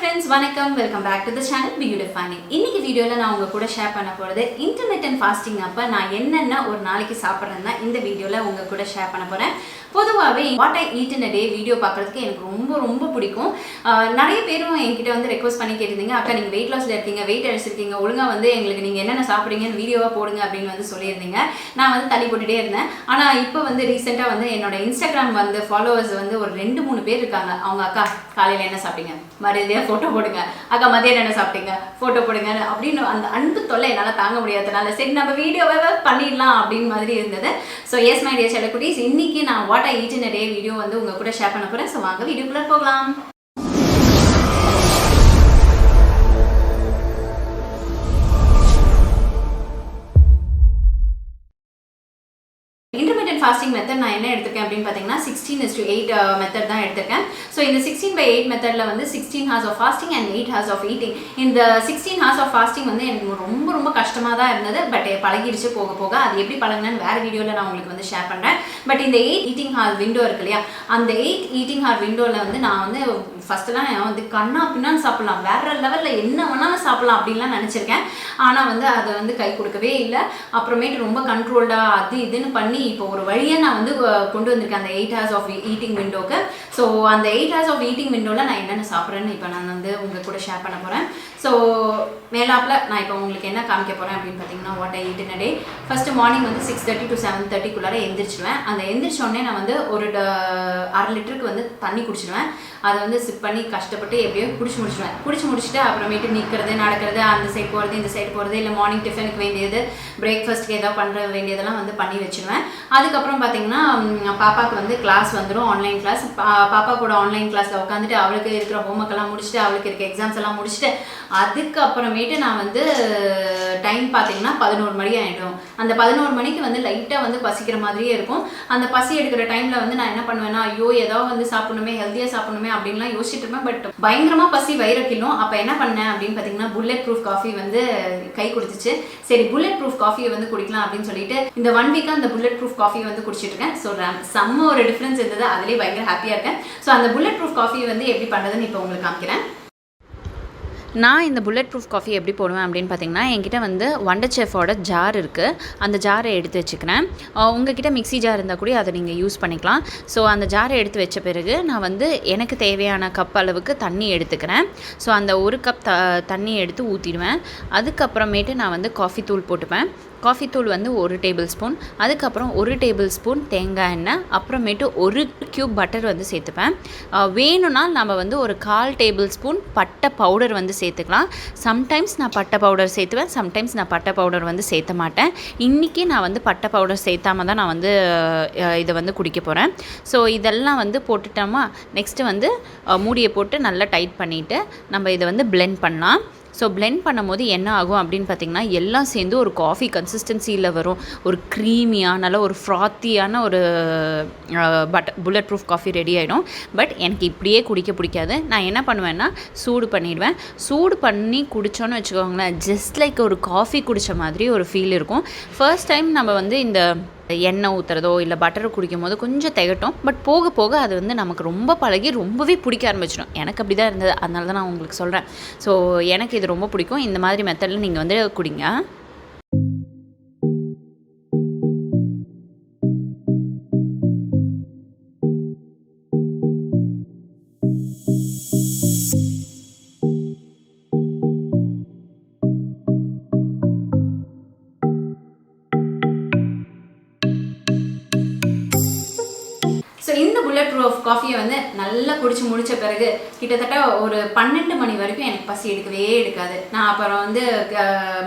friends, வணக்கம். Welcome back to the channel BeYouDefining. இன்னைக்கு வீடியோல நான் உங்க கூட ஷேர் பண்ண போறது intermittent fasting அப்ப நான் என்னென்ன ஒரு நாளைக்கு சாப்பிடுறேன்னா இந்த வீடியோல உங்க கூட ஷேர் பண்ண போறேன். பொதுவாவே what I eat in a day video பார்க்கிறதுக்கு எனக்கு ரொம்ப பிடிக்கும். நிறைய பேரும் என்கிட்ட வந்து ரெக்வெஸ்ட் பண்ணி கேட்டிருந்தீங்க, அக்கா நீங்க வெயிட் லாஸ்ல இருக்கீங்க, வெயிட் அடிச்சிருக்கீங்க, ஒழுங்கா வந்து எங்களுக்கு நீங்க என்னென்ன சாப்பிடுறீங்கன்னு வீடியோவா போடுங்க அப்படின்னு வந்து சொல்லியிருந்தீங்க. நான் வந்து தள்ளி போட்டுட்டே இருந்தேன். ஆனா இப்போ வந்து ரீசெண்டா வந்து என்னோட இன்ஸ்டாகிராம் வந்து ஃபாலோவர்ஸ் வந்து ஒரு 2-3 பேர் இருக்காங்க. அவங்க அக்கா காலையில என்ன சாப்பிட்டீங்க, மறுபடியும் ஃபோட்டோ போடுங்க, அக்கா மதியம் என்ன சாப்பிட்டீங்க ஃபோட்டோ போடுங்க அப்படின்னு அந்த அன்பு தொல்லை என்னால் தாங்க முடியாதனால சரி நம்ம வீடியோவை பண்ணிடலாம் அப்படின்னு மாதிரி இருந்தது. ஸோ எஸ் மை டியர் செல்லக்குட்டீஸ், இன்னைக்கு நான் what I eat in a day video வந்து உங்க கூட ஷேர் பண்ண போறேன். ஸோ வாங்க வீடியோக்குள்ள போகலாம். intermittent fasting method நான் என்ன எடுத்துக்கேன் அப்படின்னு பார்த்தீங்கன்னா 16:8 மெத்தட் தான் எடுத்துக்கேன். ஸோ இந்த 16/8 மெத்தடில் வந்து 16 hours of fasting and 8 hours of eating. இந்த 16 hours of fasting வந்து எனக்கு ரொம்ப கஷ்டமாக தான் இருந்தது. பட் பழகிடுச்சு போக போக. அது எப்படி பழகினேன்னு வேறு வீடியோவில் நான் உங்களுக்கு வந்து ஷேர் பண்ணுறேன். பட் இந்த 8 eating hour விண்டோ இருக்கு இல்லையா, அந்த 8 eating hour விண்டோவில் வந்து நான் வந்து ஃபஸ்ட்டுலாம் வந்து கண்ணா பின்னான்னு சாப்பிட்லாம், வேறு லெவலில் என்ன வேணாலும் சாப்பிட்லாம் அப்படின்லாம் நினச்சிருக்கேன். ஆனால் வந்து அதை வந்து கை கொடுக்கவே இல்லை. அப்புறமேட்டு ரொம்ப கண்ட்ரோல்டாக அது இதுன்னு பண்ணி இப்போ ஒரு வழியாக நான் வந்து கொண்டு வந்திருக்கேன் அந்த 8 hours of eating விண்டோக்கு. ஸோ அந்த 8 hours of eating விண்டோவில் நான் என்னென்ன சாப்பிட்றேன்னு இப்போ நான் வந்து உங்கள் கூட ஷேர் பண்ண போகிறேன். ஸோ மேலாப்பில் நான் இப்போ உங்களுக்கு என்ன காமிக்க போகிறேன் அப்படின்னு பார்த்தீங்கன்னா what I eat in a day. First morning வந்து 6:30 to 7:30 எந்திரிச்சிடுவேன். அந்த எந்திரிச்சோடனே நான் வந்து ஒரு 1/2 லிட்டருக்கு வந்து தண்ணி குடிச்சிடுவேன். அதை வந்து சிப் பண்ணி கஷ்டப்பட்டு எப்படியோ குடிச்சு முடிச்சுட்டு அப்புறமேட்டு நிற்கிறது, நடக்கிறது, அந்த சைடு போகிறது, இந்த சைடு போகிறது, இல்லை மார்னிங் டிஃபனுக்கு வேண்டியது, பிரேக்ஃபாஸ்ட்டுக்கு ஏதாவது பண்ணுற வேண்டியதெல்லாம் வந்து பண்ணி வச்சுருவேன். அதுக்கப்புறம் பார்த்தீங்கன்னா பாப்பாவுக்கு வந்து கிளாஸ் வந்துடும், ஆன்லைன் கிளாஸ். பாப்பா கூட ஆன்லைன் கிளாஸில் உட்காந்துட்டு அவளுக்கு இருக்கிற ஹோம்ஒர்க் எல்லாம் முடிச்சுட்டு, அவளுக்கு இருக்க எக்ஸாம்ஸ் எல்லாம் முடிச்சுட்டு, அதுக்கப்புறமேட்டு நான் வந்து டைம் பார்த்தீங்கன்னா 11 மணி ஆகிடும். அந்த 11 மணிக்கு வந்து லைட்டாக வந்து பசிக்கிற மாதிரியே இருக்கும். அந்த பசி எடுக்கிற டைமில் வந்து நான் என்ன பண்ணுவேன்னா, ஐயோ ஏதாவது வந்து சாப்பிடணுமே, ஹெல்த்தியாக சாப்பிடணுமே அப்படின்லாம் யோசிச்சுட்டு இருப்பேன். பட் பயங்கரமாக பசி வயிறு கிள்ளும். அப்போ என்ன பண்ணேன் அப்படின்னு பார்த்தீங்கன்னா புல்லட் ப்ரூஃப் காஃபி வந்து கை கொடுத்துச்சு. சரி புல்லட் ப்ரூஃப் காஃபியை வந்து குடிக்கலாம் அப்படின்னு சொல்லிட்டு இந்த 1 வீக்காக அந்த புல்லட் ப்ரூஃப் காஃபியை வந்து குடிச்சிட்டு இருக்கேன். ஸோ செம்ம ஒரு டிஃப்ரென்ஸ் இருந்தது, அதிலே பயங்கர ஹாப்பியாக இருக்கேன். ஸோ அந்த புல்லட் ப்ரூஃப் காஃபியை வந்து எப்படி பண்ணுறதுன்னு இப்போ உங்களுக்கு காமிக்கிறேன். நான் இந்த புல்லட் ப்ரூஃப் காஃபி எப்படி போடுவேன் அப்படின்னு பார்த்தீங்கன்னா, என்கிட்ட வந்து வண்டர் செஃபோட ஜார் இருக்குது. அந்த ஜாரை எடுத்து வச்சுக்கிறேன். உங்ககிட்ட மிக்ஸி ஜார் இருந்தால் கூட அதை நீங்கள் யூஸ் பண்ணிக்கலாம். ஸோ அந்த ஜாரை எடுத்து வச்ச பிறகு நான் வந்து எனக்கு தேவையான கப் அளவுக்கு தண்ணி எடுத்துக்கிறேன். ஸோ அந்த 1 கப் தண்ணி எடுத்து ஊற்றிடுவேன். அதுக்கப்புறமேட்டு நான் வந்து காஃபி தூள் போட்டுப்பேன். காஃபி தூள் வந்து 1 டேபிள் ஸ்பூன், அதுக்கப்புறம் 1 டேபிள் ஸ்பூன் தேங்காய் எண்ணெய், அப்புறமேட்டு 1 கியூப் பட்டர் வந்து சேர்த்துப்பேன். வேணும்னா நம்ம வந்து ஒரு 1/4 டேபிள் ஸ்பூன் பட்டை பவுடர் வந்து சேர்த்துக்கலாம். சம்டைம்ஸ் நான் பட்டை பவுடர் சேர்த்துவேன், சம்டைம்ஸ் நான் பட்டை பவுடர் வந்து சேர்த்த மாட்டேன். இன்றைக்கி நான் வந்து பட்டை பவுடர் சேர்த்தாம தான் நான் வந்து இதை வந்து குடிக்க போகிறேன். ஸோ இதெல்லாம் வந்து போட்டுட்டோமா, நெக்ஸ்ட்டு வந்து மூடியை போட்டு நல்லா டைட் பண்ணிவிட்டு நம்ம இதை வந்து பிளெண்ட் பண்ணலாம். ஸோ பிளெண்ட் பண்ணும்போது என்ன ஆகும் அப்படின்னு பார்த்திங்கன்னா, எல்லாம் சேர்ந்து ஒரு காஃபி கன்சிஸ்டன்சியில் வரும். ஒரு க்ரீமியாக நல்ல ஒரு ஃப்ராத்தியான ஒரு புல்லட் ப்ரூஃப் காஃபி ரெடி ஆகிடும். பட் எனக்கு இப்படியே குடிக்க பிடிக்காது. நான் என்ன பண்ணுவேன்னா சூடு பண்ணிவிடுவேன். சூடு பண்ணி குடித்தோன்னு வச்சுக்கோங்களேன், ஜஸ்ட் லைக் ஒரு காஃபி குடித்த மாதிரி ஒரு ஃபீல் இருக்கும். ஃபர்ஸ்ட் டைம் நம்ம வந்து இந்த எண்ணெய் ஊற்றுறதோ இல்லை பட்டர் குடிக்கும் போது கொஞ்சம் திகட்டும். பட் போக போக அது வந்து நமக்கு ரொம்ப பழகி ரொம்பவே பிடிக்க ஆரம்பிச்சிடும். எனக்கு அப்படி தான் இருந்தது, அதனால தான் நான் உங்களுக்கு சொல்கிறேன். ஸோ எனக்கு இது ரொம்ப பிடிக்கும். இந்த மாதிரி மெத்தடில் நீங்கள் வந்து குடிங்க. ஸோ இந்த புல்லட் ப்ரூஃப் காஃபியை வந்து நல்லா குடிச்சு முடித்த பிறகு கிட்டத்தட்ட ஒரு 12 மணி வரைக்கும் எனக்கு பசி எடுக்கவே எடுக்காது. நான் அப்புறம் வந்து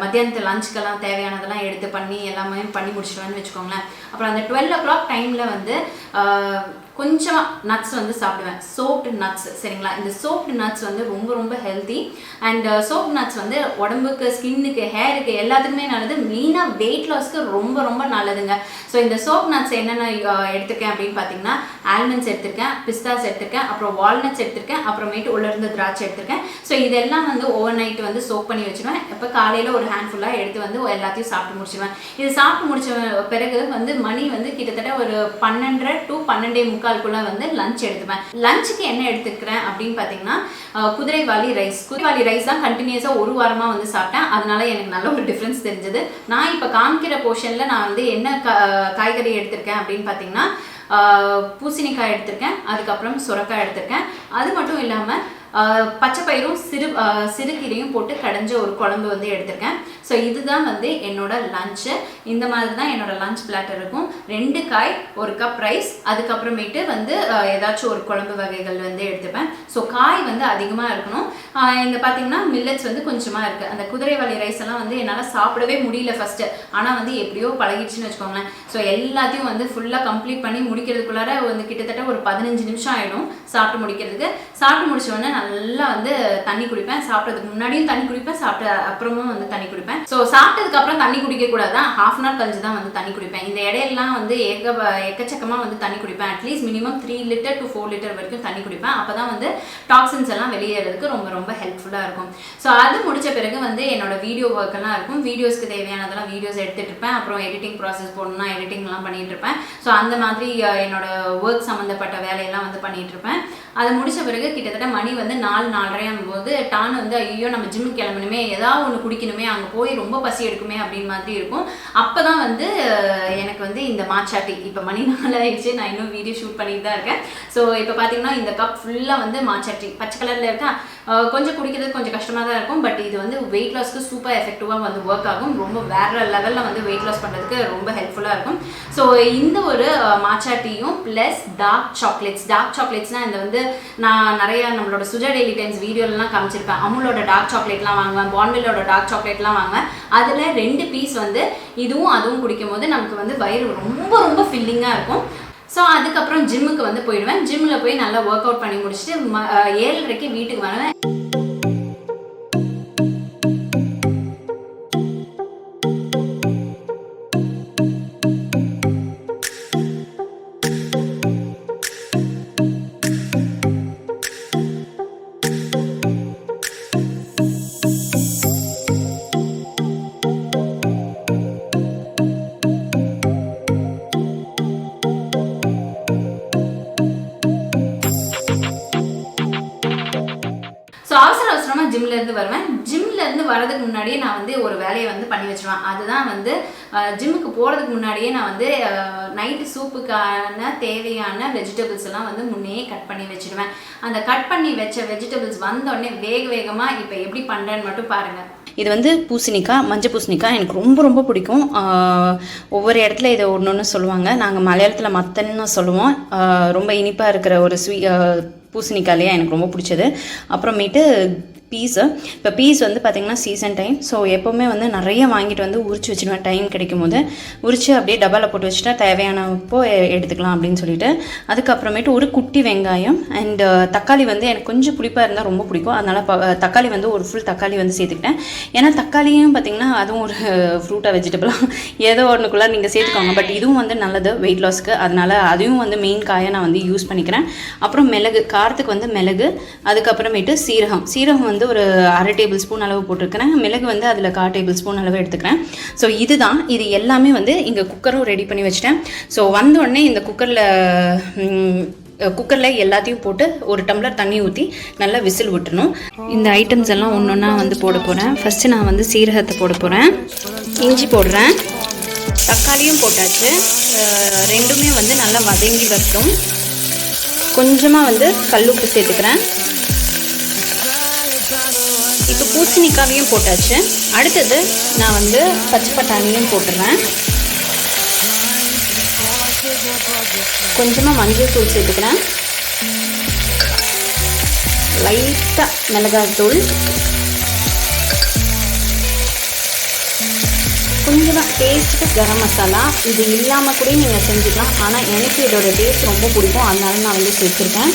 மத்தியானத்து லஞ்சுக்கெல்லாம் தேவையானதெல்லாம் எடுத்து பண்ணி எல்லாமே பண்ணி முடிச்சிடுவேன்னு வச்சுக்கோங்களேன். அப்புறம் அந்த 12 o'clock டைமில் வந்து கொஞ்சமாக நட்ஸ் வந்து சாப்பிடுவேன், சோப்டு நட்ஸ். சரிங்களா, இந்த சோப்டு நட்ஸ் வந்து ரொம்ப ஹெல்த்தி. அண்ட் சோப் நட்ஸ் வந்து உடம்புக்கு, ஸ்கின்னுக்கு, ஹேருக்கு எல்லாத்துக்குமே நல்லது. மெயினாக வெயிட் லாஸ்க்கு ரொம்ப நல்லதுங்க. ஸோ இந்த சோப் நட்ஸ் என்னென்ன எடுத்துருக்கேன் அப்படின்னு பார்த்தீங்கன்னா, ஆல்மண்ட்ஸ் எடுத்திருக்கேன், பிஸ்தாஸ் எடுத்திருக்கேன், அப்புறம் வால்நட்ஸ் எடுத்திருக்கேன், அப்புறமேட்டு உள்ளிருந்து திராட்சை எடுத்திருக்கேன். ஸோ இதெல்லாம் வந்து ஓவர் நைட் வந்து சோப் பண்ணி வச்சுருவேன். இப்போ காலையில் ஒரு ஹேண்ட்ஃபுல்லாக எடுத்து வந்து எல்லாத்தையும் சாப்பிட்டு முடிச்சுடுவேன். இது சாப்பிட்டு முடிச்ச பிறகு வந்து மணி வந்து கிட்டத்தட்ட ஒரு 12:30 to 12:45 3:45 வந்து லஞ்ச் எடுத்துப்பேன். லஞ்சுக்கு என்ன எடுத்துக்கிறேன் அப்படின்னு பார்த்தீங்கன்னா குதிரைவாலி ரைஸ் தான் கண்டினியூஸாக ஒரு வாரமாக வந்து சாப்பிட்டேன். அதனால எனக்கு நல்ல ஒரு டிஃப்ரென்ஸ் தெரிஞ்சது. நான் இப்போ காமிக்கிற போர்ஷனில் நான் வந்து என்ன காய்கறி எடுத்திருக்கேன் அப்படின்னு பார்த்தீங்கன்னா பூசணிக்காய் எடுத்திருக்கேன், அதுக்கப்புறம் சுரக்காய் எடுத்திருக்கேன். அது மட்டும் இல்லாமல் பச்சை பயிரும் சிறுகீரையும் போட்டு கடைஞ்ச ஒரு குழம்பு வந்து எடுத்திருக்கேன். ஸோ இதுதான் வந்து என்னோட லஞ்சு. இந்த மாதிரி தான் என்னோட லஞ்ச் பிளாட்டர் இருக்கும். 2 காய், 1 கப் ரைஸ், அதுக்கப்புறமேட்டு வந்து ஏதாச்சும் ஒரு குழம்பு வகைகள் வந்து எடுத்துப்பேன். ஸோ காய் வந்து அதிகமாக இருக்கணும். இந்த பார்த்தீங்கன்னா மில்லட்ஸ் வந்து கொஞ்சமாக இருக்குது. அந்த குதிரைவாலி ரைஸ் எல்லாம் வந்து என்னால் சாப்பிடவே முடியல ஃபஸ்ட்டு. ஆனால் வந்து எப்படியோ பழகிடுச்சுன்னு வச்சுக்கோங்களேன். ஸோ எல்லாத்தையும் வந்து ஃபுல்லாக கம்ப்ளீட் பண்ணி முடிக்கிறதுக்குள்ளார வந்து கிட்டத்தட்ட ஒரு 15 நிமிஷம் ஆகிடும் சாப்பிட்டு முடிக்கிறதுக்கு. சாப்பிட்டு முடிச்சோடனே நல்லா வந்து தண்ணி குடிப்பேன். சாப்பிட்றதுக்கு முன்னாடியும் தண்ணி குடிப்பேன், சாப்பிட்ட அப்புறமும் வந்து தண்ணி குடிப்பேன். ஸோ சாப்பிட்டதுக்கு அப்புறம் தண்ணி குடிக்க கூடாதான், ½ அன் ஹவர் கழிச்சு தான் வந்து தண்ணி குடிப்பேன். இந்த இடையெல்லாம் வந்து எக்கச்சக்கமாக வந்து தண்ணி குடிப்பேன். At least minimum 3 litre to 4 litre வரைக்கும் தண்ணி குடிப்பேன். அப்போ தான் வந்து டாக்ஸின்ஸ் எல்லாம் வெளியேறதுக்கு ரொம்ப ரொம்ப ஹெல்ப்ஃபுல்லாக இருக்கும். ஸோ அது முடிச்ச பிறகு வந்து என்னோட வீடியோ ஒர்க்கெல்லாம் இருக்கும். வீடியோஸ்க்கு தேவையானதெல்லாம் வீடியோஸ் எடுத்துகிட்டு இருப்பேன். அப்புறம் எடிட்டிங் ப்ராசஸ் போடணும்னா எடிட்டிங்லாம் பண்ணிகிட்டு இருப்பேன். ஸோ அந்த மாதிரி என்னோட ஒர்க் சம்மந்தப்பட்ட வேலையெல்லாம் வந்து பண்ணிகிட்டு இருப்பேன். அது முடிச்ச பிறகு கிட்டத்தட்ட மணி வந்து 4-4:30 போது டான் வந்து ஐயோ நம்ம ஜிம்முக்கு கிளம்பணுமே, ஏதாவது ஒன்று குடிக்கணுமே, அங்கே போய் ரொம்ப பசி எடுக்குமே அப்படின்னு மாதிரி இருக்கும். அப்போ தான் வந்து எனக்கு வந்து இந்த மாச்சாட்டி, இப்போ மணி 4 ஆயிடுச்சு, நான் இன்னும் வீடியோ ஷூட் பண்ணிட்டு தான் இருக்கேன். ஸோ இப்போ பார்த்தீங்கன்னா இந்த கப் ஃபுல்லாக வந்து மாச்சாட்டி பச்சை கலரில் இருக்கா. கொஞ்சம் குடிக்கிறது கொஞ்சம் கஷ்டமாக தான் இருக்கும். பட் இது வந்து வெயிட் லாஸ்க்கு சூப்பர் எஃபெக்டிவாக வந்து ஒர்க் ஆகும். ரொம்ப வேறு லெவலில் வந்து வெயிட் லாஸ் பண்ணுறதுக்கு ரொம்ப ஹெல்ப்ஃபுல்லாக இருக்கும். ஸோ இந்த ஒரு மாச்சா டீயும் ப்ளஸ் டார்க் சாக்லேட்ஸ்னால் இந்த வந்து நான் நிறையா நம்மளோட சுஜா டெய்லி டைம்ஸ் வீடியோலாம் காமிச்சிருப்பேன். அமுலோட டார்க் சாக்லேட்லாம் வாங்குவேன், பான்வில்லோட டார்க் சாக்லேட்லாம் வாங்குவேன். அதில் 2 பீஸ் வந்து இதுவும் அதுவும் குடிக்கும் போது நமக்கு வந்து வயிறு ரொம்ப ரொம்ப ஃபில்லிங்காக இருக்கும். ஸோ அதுக்கப்புறம் ஜிம்முக்கு வந்து போயிடுவேன். ஜிம்மில் போய் நல்லா ஒர்க் அவுட் பண்ணி முடிச்சுட்டு 7:30 வீட்டுக்கு வருவேன். ஜிம்லேருந்து வருவேன். ஜிம்லேருந்து வரதுக்கு முன்னாடியே நான் வந்து ஒரு வேலையை வந்து பண்ணி வச்சுருவேன். அதுதான் வந்து ஜிம்முக்கு போகிறதுக்கு முன்னாடியே நான் வந்து நைட்டு சூப்புக்கான தேவையான வெஜிடபிள்ஸ் எல்லாம் வந்து முன்னையே கட் பண்ணி வச்சுடுவேன். அந்த கட் பண்ணி வச்ச வெஜிடபிள்ஸ் வந்தோடனே வேகமாக இப்போ எப்படி பண்ணுறேன்னு மட்டும் பாருங்கள். இது வந்து பூசணிக்காய், மஞ்சள் பூசணிக்காய் எனக்கு ரொம்ப ரொம்ப பிடிக்கும். ஒவ்வொரு இடத்துல இதை ஒன்று சொல்லுவாங்க. நாங்கள் மலையாளத்தில் மத்தன்னு சொல்லுவோம். ரொம்ப இனிப்பாக இருக்கிற ஒரு பூசணிக்காயிலையே எனக்கு ரொம்ப பிடிச்சது. அப்புறமேட்டு பீஸு. இப்போ பீஸ் வந்து பார்த்திங்கன்னா சீசன் டைம். ஸோ எப்போவுமே வந்து நிறைய வாங்கிட்டு வந்து உரிச்சு வச்சுடுவேன். டைம் கிடைக்கும் போது உரிச்சு அப்படியே டப்பாவில் போட்டு வச்சுட்டா தேவையானப்போ எடுத்துக்கலாம் அப்படின்னு சொல்லிட்டு. அதுக்கப்புறமேட்டு ஒரு குட்டி வெங்காயம் அண்ட் தக்காளி வந்து எனக்கு கொஞ்சம் புளிப்பாக இருந்தால் ரொம்ப பிடிக்கும். அதனால் தக்காளி வந்து ஒரு ஃபுல் தக்காளி வந்து சேர்த்துக்கிட்டேன். ஏன்னா தக்காளியும் பார்த்திங்கன்னா அதுவும் ஒரு ஃப்ரூட்டாக வெஜிடபிளாக ஏதோ ஒன்றுக்குள்ளே நீங்கள் சேர்த்துக்கோங்க. பட் இதுவும் வந்து நல்லது வெயிட் லாஸ்க்கு. அதனால் அதையும் வந்து மெயின் காயை நான் வந்து யூஸ் பண்ணிக்கிறேன். அப்புறம் மிளகு, காரத்துக்கு வந்து மிளகு. அதுக்கப்புறமேட்டு சீரகம் வந்து ஒரு 1/2 டேபிள் ஸ்பூன் அளவு போட்டிருக்கிறேன். மிளகு வந்து அதில் 1/4 டேபிள் ஸ்பூன் அளவு எடுத்துக்கிறேன். ஸோ இது எல்லாமே வந்து இங்கே குக்கரும் ரெடி பண்ணி வச்சுட்டேன். ஸோ வந்தோடனே இந்த குக்கரில் எல்லாத்தையும் போட்டு ஒரு டம்ளர் தண்ணி ஊற்றி நல்லா விசில் விட்டுணும். இந்த ஐட்டம்ஸ் எல்லாம் ஒன்று ஒன்றா வந்து போட போகிறேன். ஃபஸ்ட்டு நான் வந்து சீரகத்தை போட போகிறேன், இஞ்சி போடுறேன், தக்காளியும் போட்டாச்சு. ரெண்டுமே வந்து நல்லா வதங்கி வரட்டும். கொஞ்சமாக வந்து கல்லுப்பு சேர்த்துக்கிறேன். இப்போ பூசணிக்காவையும் போட்டாச்சு. அடுத்தது நான் வந்து பச்சை பட்டாணியும் போட்டுறேன். கொஞ்சமாக மஞ்சள் தூள் சேர்த்துக்கிறேன், லைட்டாக மிளகாய் தூள், கொஞ்சமாக டேஸ்ட்டுக்கு கரம் மசாலா. இது இல்லாமல் கூட நீங்கள் செஞ்சுக்கலாம். ஆனால் எனக்கு இதோட டேஸ்ட் ரொம்ப பிடிக்கும், அதனால நான் வந்து சேர்த்துருக்கேன்.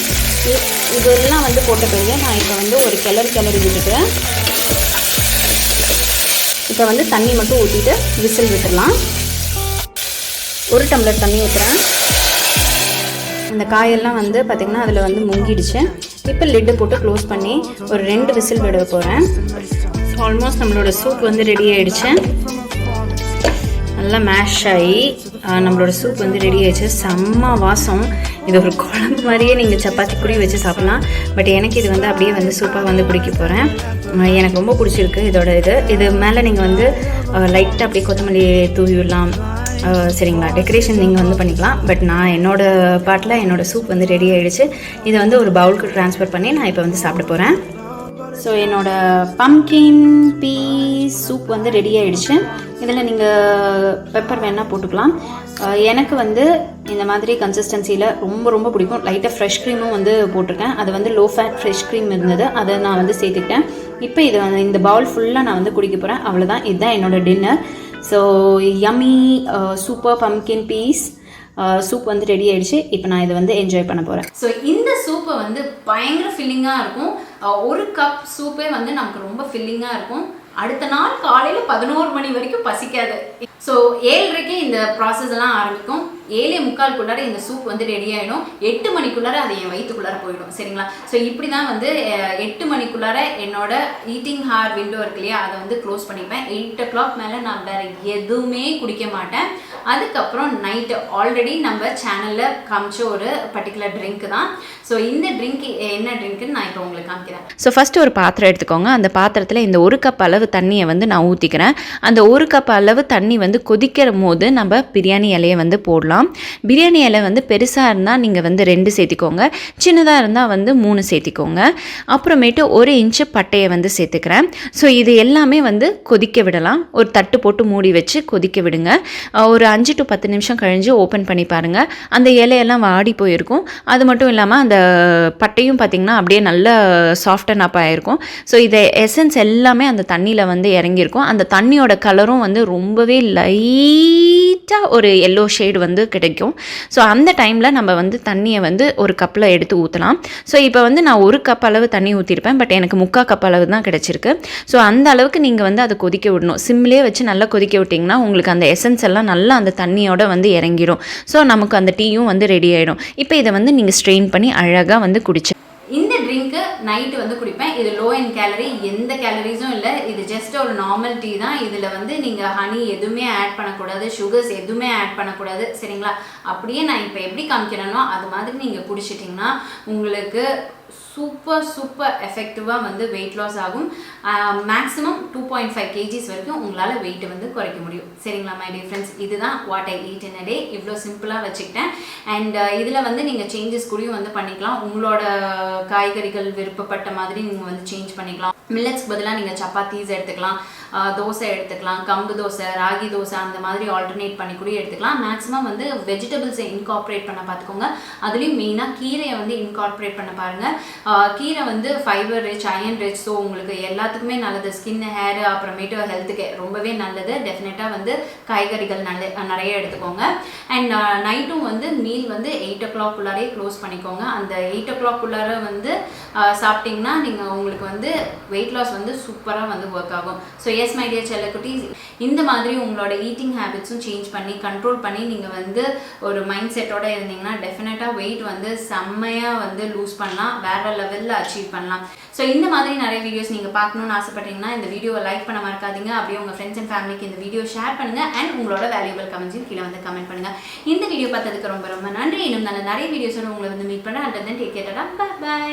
இதெல்லாம் வந்து போட்ட பிறகு நான் இப்போ வந்து ஒரு கிளறி விட்டுட்டு இப்போ வந்து தண்ணி மட்டும் ஊற்றிட்டு விசில் விட்டுடலாம். ஒரு டம்ளர் தண்ணி ஊற்றுறேன். இந்த காயெல்லாம் வந்து பார்த்திங்கன்னா அதில் வந்து முங்கிடுச்சு. இப்போ லிட்டு போட்டு க்ளோஸ் பண்ணி ஒரு 2 விசில் விட போகிறேன். ஆல்மோஸ்ட் நம்மளோட சூப் வந்து ரெடி ஆகிடுச்சு. நல்லா மேஷ் ஆகி நம்மளோட சூப் வந்து ரெடி ஆகிடுச்சு. செம்ம வாசம். இது ஒரு குழம்பு மாதிரியே நீங்கள் சப்பாத்தி கூட வச்சு சாப்பிட்லாம். பட் எனக்கு இது வந்து அப்படியே வந்து சூப்பாக வந்து குடிக்க போகிறேன். எனக்கு ரொம்ப பிடிச்சிருக்கு இதோட இது மேலே நீங்கள் வந்து லைட்டாக அப்படியே கொத்தமல்லி தூவி விடலாம். சரிங்களா, டெக்கரேஷன் நீங்கள் வந்து பண்ணிக்கலாம். பட் நான் என்னோடய பாட்டில் என்னோடய சூப் வந்து ரெடி ஆகிடுச்சு. இதை வந்து ஒரு பவுலுக்கு ட்ரான்ஸ்ஃபர் பண்ணி நான் இப்போ வந்து சாப்பிட போகிறேன். ஸோ என்னோடய பம்கின் பீஸ் சூப் வந்து ரெடி ஆகிடுச்சு. இதில் நீங்கள் பெப்பர் வேணால் போட்டுக்கலாம். எனக்கு வந்து இந்த மாதிரி கன்சிஸ்டன்சியில் ரொம்ப ரொம்ப பிடிக்கும். லைட்டாக ஃப்ரெஷ் க்ரீமும் வந்து போட்டிருக்கேன். அது வந்து லோ ஃபேட் ஃப்ரெஷ் க்ரீம் இருந்தது, அதை நான் வந்து சேர்த்துக்கிட்டேன். இப்போ இதை வந்து இந்த பவுல் ஃபுல்லாக நான் வந்து குடிக்க போகிறேன். அவ்வளோதான், இதுதான் என்னோடய dinner. So yummy super pumpkin peas soup வந்து ரெடி ஆகிடுச்சு. இப்போ நான் இதை வந்து என்ஜாய் பண்ண போகிறேன். ஸோ இந்த சூப்பை வந்து பயங்கர ஃபில்லிங்காக இருக்கும். ஒரு கப் சூப்பே வந்து நமக்கு ரொம்ப ஃபில்லிங்காக இருக்கும். அடுத்த நாள் காலையில் 11 மணி வரைக்கும் பசிக்காது. ஸோ 7:30க்கு இந்த ப்ராசஸ் எல்லாம் ஆரம்பிக்கும். 7:45 இந்த சூப் வந்து ரெடி ஆகிடும். 8 மணிக்குள்ளார அது என் வயிற்றுக்குள்ளார போயிடும். சரிங்களா, ஸோ இப்படி தான் வந்து 8 மணிக்குள்ளார என்னோட ஈட்டிங் ஹார் விண்டோ இருக்கு இல்லையா, அதை வந்து க்ளோஸ் பண்ணிப்பேன். 8 o'clock மேலே நான் வேறு எதுவுமே குடிக்க மாட்டேன். அதுக்கப்புறம் நைட்டு ஆல்ரெடி நம்ம சேனலில் காமிச்ச ஒரு பர்டிகுலர் ட்ரிங்க் தான். ஸோ இந்த ட்ரிங்க் என்ன ட்ரிங்க்குன்னு நான் இப்போ உங்களுக்கு காமிக்கிறேன். ஸோ ஃபஸ்ட்டு ஒரு பாத்திரம் எடுத்துக்கோங்க. அந்த பாத்திரத்தில் இந்த 1 கப் அளவு தண்ணியை வந்து நான் ஊற்றிக்கிறேன். அந்த 1 கப் அளவு தண்ணி வந்து கொதிக்கிற போது நம்ம பிரியாணி இலையை வந்து போடலாம். பிரியாணி இலை வந்து பெருசாக இருந்தால் நீங்கள் வந்து 2 சேர்த்திக்கோங்க, சின்னதாக இருந்தால் வந்து 3 சேர்த்திக்கோங்க. அப்புறமேட்டு 1 இன்ச்சு பட்டையை வந்து சேர்த்துக்கிறேன். ஸோ இது எல்லாமே வந்து கொதிக்க விடலாம். ஒரு தட்டு போட்டு மூடி வச்சு கொதிக்க விடுங்க. ஒரு 5 to 10 நிமிஷம் கழிஞ்சு ஓப்பன் பண்ணி பாருங்கள். அந்த இலையெல்லாம் வாடி போயிருக்கும். அது மட்டும் இல்லாமல் அந்த பட்டையும் பார்த்திங்கன்னா அப்படியே நல்ல சாஃப்டன் அப் ஆகிருக்கும். ஸோ இதை எசன்ஸ் எல்லாமே அந்த தண்ணியில் வந்து இறங்கியிருக்கும். அந்த தண்ணியோட கலரும் வந்து ரொம்பவே லைட்டாக ஒரு எல்லோ ஷேடு வந்து கிடைக்கும். ஸோ அந்த டைமில் நம்ம வந்து தண்ணியை வந்து ஒரு கப்பில் எடுத்து ஊற்றலாம். ஸோ இப்போ வந்து நான் 1 கப் அளவு தண்ணி ஊற்றிருப்பேன். பட் எனக்கு 3/4 கப் அளவு தான் கிடச்சிருக்கு. ஸோ அந்த அளவுக்கு நீங்கள் வந்து அதை கொதிக்க விடணும். சிம்லேயே வச்சு நல்லா கொதிக்க விட்டிங்கன்னா உங்களுக்கு அந்த எசன்ஸ் எல்லாம் நல்லா அந்த தண்ணியோட வந்து இறங்கிடும். ஸோ நமக்கு அந்த டீயும் வந்து ரெடி ஆகிடும். இப்போ இதை வந்து நீங்கள் ஸ்ட்ரெயின் பண்ணி அழகாக வந்து குடிச்சு இந்த ட்ரிங்க்கு நைட்டு வந்து குடிப்பேன். இது லோ இன் கேலரி, எந்த கேலரிஸும் இல்லை. இது ஜஸ்ட் ஒரு நார்மல் டீ தான். இதில் வந்து நீங்கள் ஹனி எதுவுமே ஆட் பண்ணக்கூடாது, சுகர்ஸ் எதுவுமே ஆட் பண்ணக்கூடாது. சரிங்களா, அப்படியே நான் இப்போ எப்படி காமிக்கிறேனோ அது மாதிரி நீங்கள் குடிச்சிட்டிங்கன்னா உங்களுக்கு சூப்பர் எஃபெக்டிவாக வந்து வெயிட் லாஸ் ஆகும். மேக்ஸிமம் 2.5 kgs வரைக்கும் உங்களால் வெயிட் வந்து குறைக்க முடியும். சரிங்களா மை டியர் ஃப்ரெண்ட்ஸ், இதுதான் வாட் ஐ ஈட் இன் அ டே. இவ்வளோ சிம்பிளாக வச்சுக்கிட்டேன். அண்ட் இதில் வந்து நீங்கள் சேஞ்சஸ் கூடயும் வந்து பண்ணிக்கலாம். உங்களோட காய்கறிகள் விருப்பப்பட்ட மாதிரி நீங்கள் வந்து சேஞ்ச் பண்ணிக்கலாம். மில்லட்ஸ்க்கு பதிலாக நீங்கள் சப்பாத்தீஸ் எடுத்துக்கலாம், தோசை எடுத்துக்கலாம், கம்பு தோசை, ராகி தோசை, அந்த மாதிரி ஆல்டர்னேட் பண்ணி கூட எடுத்துக்கலாம். மேக்ஸிமம் வந்து வெஜிடபிள்ஸை இன்கார்பரேட் பண்ண பார்த்துக்கோங்க. அதுலேயும் மெயினாக கீரையை வந்து இன்கார்பரேட் பண்ண பாருங்கள். கீரை வந்து fibre rich, iron rich. So உங்களுக்கு எல்லாத்துக்குமே நல்லது. ஸ்கின், ஹேர், அப்புறமேட்டு ஹெல்த்துக்கு ரொம்பவே நல்லது. டெஃபினட்டாக வந்து காய்கறிகள் நிறைய எடுத்துக்கோங்க. அண்ட் நைட்டும் வந்து மீல் வந்து 8 o'clock க்ளோஸ் பண்ணிக்கோங்க. அந்த 8 o'clock வந்து சாப்பிட்டிங்கன்னா நீங்கள் உங்களுக்கு வந்து வெயிட் லாஸ் வந்து சூப்பராக வந்து ஒர்க் ஆகும். ஸோ எஸ் மை டியர் செல்லக்குட்டீஸ், இந்த மாதிரி உங்களோட ஈட்டிங் ஹேபிட்ஸும் சேஞ்ச் பண்ணி கண்ட்ரோல் பண்ணி நீங்கள் வந்து ஒரு மைண்ட் செட்டோடு இருந்தீங்கன்னா டெஃபினட்டாக வெயிட் வந்து செம்மையாக வந்து லூஸ் பண்ணலாம், வேறு லெவலில் அச்சீவ் பண்ணலாம். ஸோ இந்த மாதிரி நிறைய வீடியோஸ் நீங்கள் பார்க்கணுன்னு ஆசைப்பட்டீங்கன்னா இந்த வீடியோவை லைக் பண்ண மறக்காதீங்க. அப்படியே உங்கள் ஃப்ரெண்ட்ஸ் அண்ட் ஃபேமிலிக்கு இந்த வீடியோ ஷேர் பண்ணுங்கள். அண்ட் உங்களோட வேல்யூபிள் கமெண்ட்ஸையும் கீழே வந்து கமெண்ட் பண்ணுங்கள். இந்த வீடியோ பார்த்ததுக்கு ரொம்ப ரொம்ப நன்றி. இன்னும் நல்ல நிறைய வீடியோஸோட உங்களை வந்து மீட் பண்ண. And then take care. By.